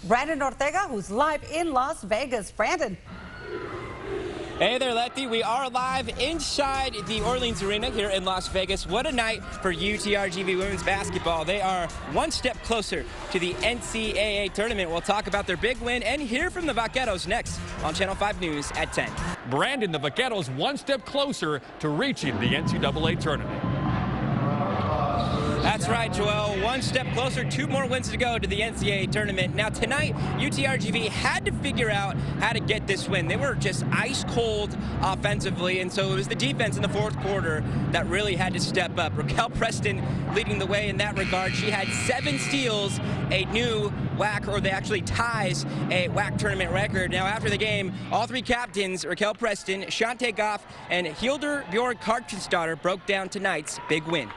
Brandon Ortega, who's live in Las Vegas. Brandon. Hey there, Letty. We are live inside the Orleans Arena here in Las Vegas. What a night for UTRGV women's basketball. They are one step closer to the NCAA tournament. We'll talk about their big win and hear from the Vaqueros next on Channel 5 News at 10. Brandon, the Vaqueros one step closer to reaching the NCAA tournament. That's right, Joel. One step closer, 2 more wins to go to the NCAA tournament. Now tonight, UTRGV had to figure out how to get this win. They were just ice cold offensively, and so it was the defense in the fourth quarter that really had to step up. Raquel Preston leading the way in that regard. She had 7 steals, a new WAC, or they actually ties a WAC tournament record. Now after the game, all 3 captains, Raquel Preston, Shante Goff, and Hildur Bjorg Karlsdotter broke down tonight's big win.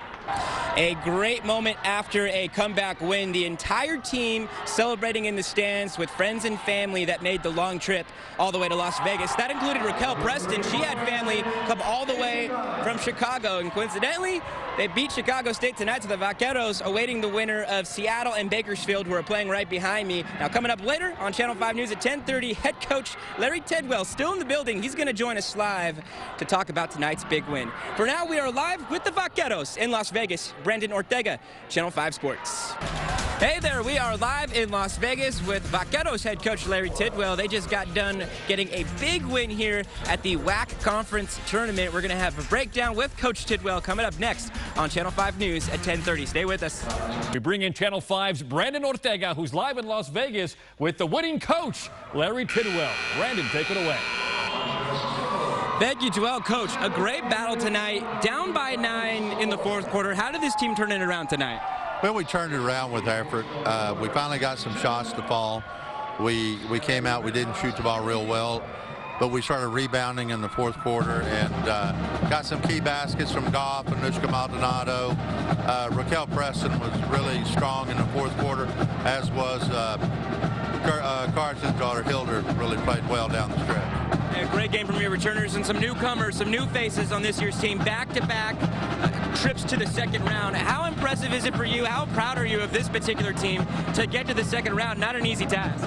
A great moment after a comeback win. The entire team celebrating in the stands with friends and family that made the long trip all the way to Las Vegas. That included Raquel Preston. She had family come all the way from Chicago, and coincidentally, they beat Chicago State tonight, so the Vaqueros awaiting the winner of Seattle and Bakersfield, who are playing right behind me. Now coming up later on Channel 5 News at 10:30, head coach Larry Tidwell still in the building. He's going to join us live to talk about tonight's big win. For now, we are live with the Vaqueros in Las Vegas. Brandon Ortega, Channel 5 Sports. Hey there, we are live in Las Vegas with Vaqueros head coach Larry Tidwell. They just got done getting a big win here at the WAC Conference Tournament. We're going to have a breakdown with Coach Tidwell coming up next on Channel 5 News at 10:30. Stay with us. We bring in Channel 5's Brandon Ortega, who's live in Las Vegas with the winning coach, Larry Tidwell. Brandon, take it away. Thank you, Joel. Coach, a great battle tonight. Down by 9 in the fourth quarter. How did this team turn it around tonight? Well, we turned it around with effort. We finally got some shots to fall. We came out, we didn't shoot the ball real well, but we started rebounding in the fourth quarter and got some key baskets from Goff and Nushka Maldonado. Raquel Preston was really strong in the fourth quarter, as was Carson's daughter Hildur, really played well down the stretch. A great game from your returners and some newcomers, some new faces on this year's team. Back-to-back trips to the second round. How impressive is it for you? How proud are you of this particular team to get to the second round? Not an easy task.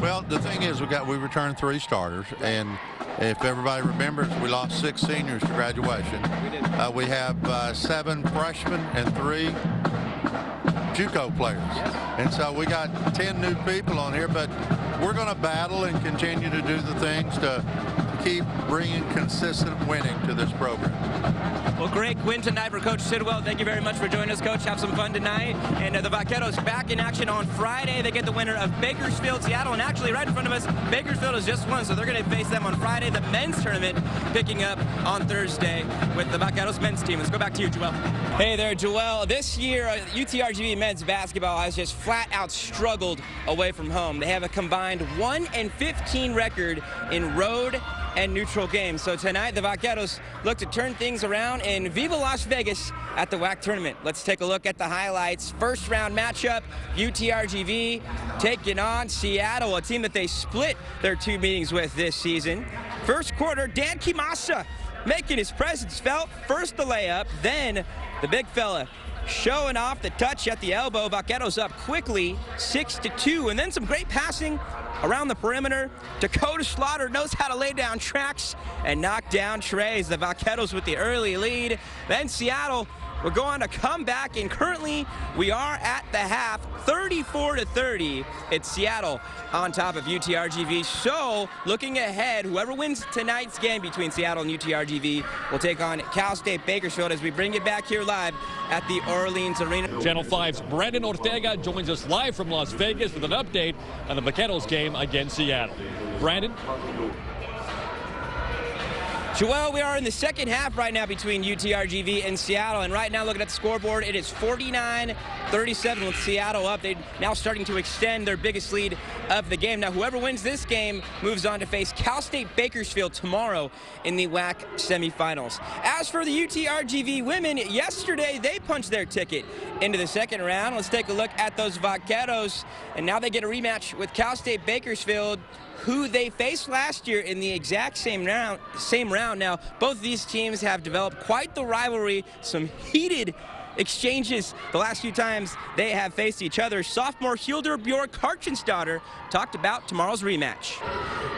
Well, the thing is, we returned 3 starters, and if everybody remembers, we lost 6 seniors to graduation. We have 7 freshmen and 3 JUCO players. Yes. And so we got 10 new people on here, but we're going to battle and continue to do the things to keep bringing consistent winning to this program. Well, great win tonight for Coach Tidwell. Thank you very much for joining us, Coach. Have some fun tonight. And the Vaqueros back in action on Friday. They get the winner of Bakersfield, Seattle. And actually, right in front of us, Bakersfield has just won, so they're going to face them on Friday. The men's tournament picking up on Thursday with the Vaqueros men's team. Let's go back to you, Joel. Hey there, Joel. This year, UTRGV men's basketball has just flat out struggled away from home. They have a combined 1-15 record in road and neutral games. So tonight, the Vaqueros look to turn things around in Viva Las Vegas at the WAC Tournament. Let's take a look at the highlights. First round matchup, UTRGV taking on Seattle, a team that they split their 2 meetings with this season. First quarter, Dan Kimasa making his presence felt. First the layup, then the big fella showing off the touch at the elbow. Vaqueros up quickly, 6-2, and then some great passing around the perimeter. Dakota Slaughter knows how to lay down tracks and knock down trays. The Vaqueros with the early lead. Then Seattle will go on to come back, and currently we are at the half, 34-30. It's Seattle on top of UTRGV. So looking ahead, whoever wins tonight's game between Seattle and UTRGV will take on Cal State Bakersfield as we bring it back here live at the Orleans Arena. Channel 5's Brandon Ortega joins us live from Las Vegas with an update on the Vaqueros game against Seattle. Brandon? Joel, we are in the second half right now between UTRGV and Seattle, and right now looking at the scoreboard, it is 49-37 with Seattle up. They're now starting to extend their biggest lead of the game. Now, whoever wins this game moves on to face Cal State Bakersfield tomorrow in the WAC semifinals. As for the UTRGV women, yesterday they punched their ticket into the second round. Let's take a look at those Vaqueros, and now they get a rematch with Cal State Bakersfield, who they faced last year in the exact same round. Now, both of these teams have developed quite the rivalry, some heated exchanges the last few times they have faced each other. Sophomore Hildur Björk Karchensdottir talked about tomorrow's rematch.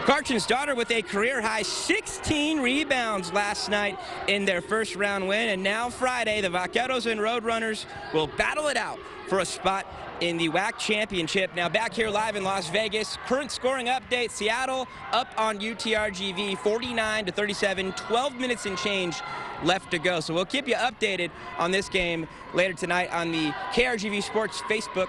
Karchensdottir with a career-high 16 rebounds last night in their first round win, and now Friday the Vaqueros and Roadrunners will battle it out for a spot in the WAC Championship. Now back here live in Las Vegas, current scoring update, Seattle up on UTRGV 49-37, 12 minutes and change left to go. So we'll keep you updated on this game later tonight on the KRGV Sports Facebook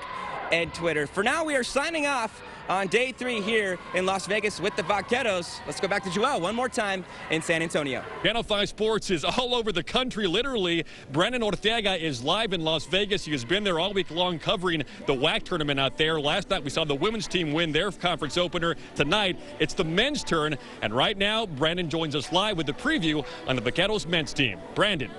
and Twitter. For now, we are signing off on day 3 here in Las Vegas with the Vaqueros. Let's go back to Joel one more time in San Antonio. Channel 5 Sports is all over the country, literally. Brandon Ortega is live in Las Vegas. He has been there all week long covering the WAC tournament out there. Last night we saw the women's team win their conference opener. Tonight it's the men's turn, and right now Brandon joins us live with the preview on the Vaqueros men's team. Brandon.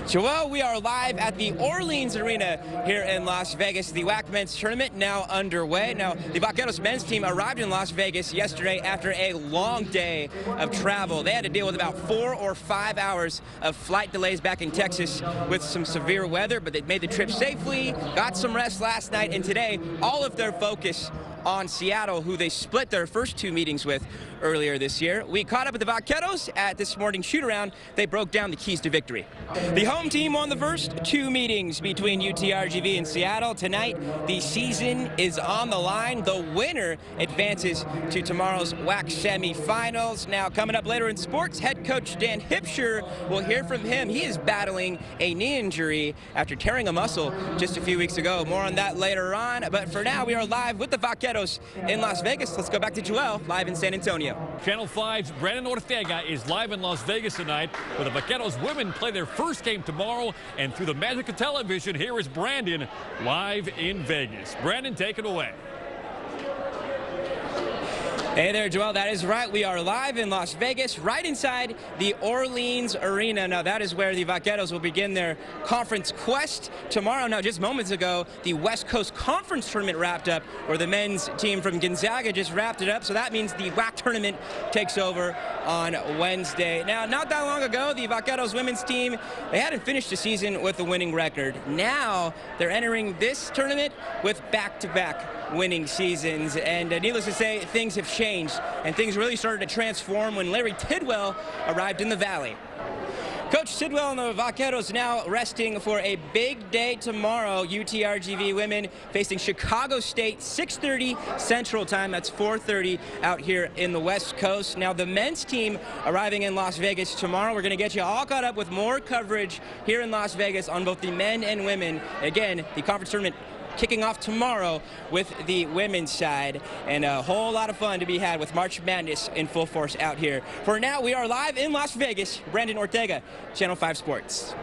Joel, we are live at the Orleans Arena here in Las Vegas. The WAC men's tournament now underway. Now, the Vaqueros men's team arrived in Las Vegas yesterday after a long day of travel. They had to deal with about 4 or 5 hours of flight delays back in Texas with some severe weather, but they made the trip safely, got some rest last night, and today all of their focus on Seattle, who they split their first 2 meetings with earlier this year. We caught up with the Vaqueros at this morning's shoot-around. They broke down the keys to victory. The home team won the first 2 meetings between UTRGV and Seattle. Tonight, the season is on the line. The winner advances to tomorrow's WAC semifinals. Now, coming up later in sports, head coach Dan Hipsher, we'll hear from him. He is battling a knee injury after tearing a muscle just a few weeks ago. More on that later on. But for now, we are live with the Vaqueros in Las Vegas. Let's go back to Joel, live in San Antonio. Channel 5's Brandon Ortega is live in Las Vegas tonight, where the Vaqueros women play their first game tomorrow. And through the magic of television, here is Brandon live in Vegas. Brandon, take it away. Hey there, Joel. That is right. We are live in Las Vegas, right inside the Orleans Arena. Now, that is where the Vaqueros will begin their conference quest tomorrow. Now, just moments ago, the West Coast Conference Tournament wrapped up, where the men's team from Gonzaga just wrapped it up. So that means the WAC Tournament takes over on Wednesday. Now, not that long ago, the Vaqueros women's team, they hadn't finished the season with a winning record. Now, they're entering this tournament with back-to-back winning seasons, and needless to say, things have changed, and things really started to transform when Larry Tidwell arrived in the Valley. Coach Tidwell and the Vaqueros now resting for a big day tomorrow. UTRGV women facing Chicago State, 6:30 Central Time. That's 4:30 out here in the West Coast. Now, the men's team arriving in Las Vegas tomorrow. We're going to get you all caught up with more coverage here in Las Vegas on both the men and women. Again, the conference tournament kicking off tomorrow with the women's side, and a whole lot of fun to be had with March Madness in full force out here. For now, we are live in Las Vegas. Brandon Ortega, Channel 5 Sports.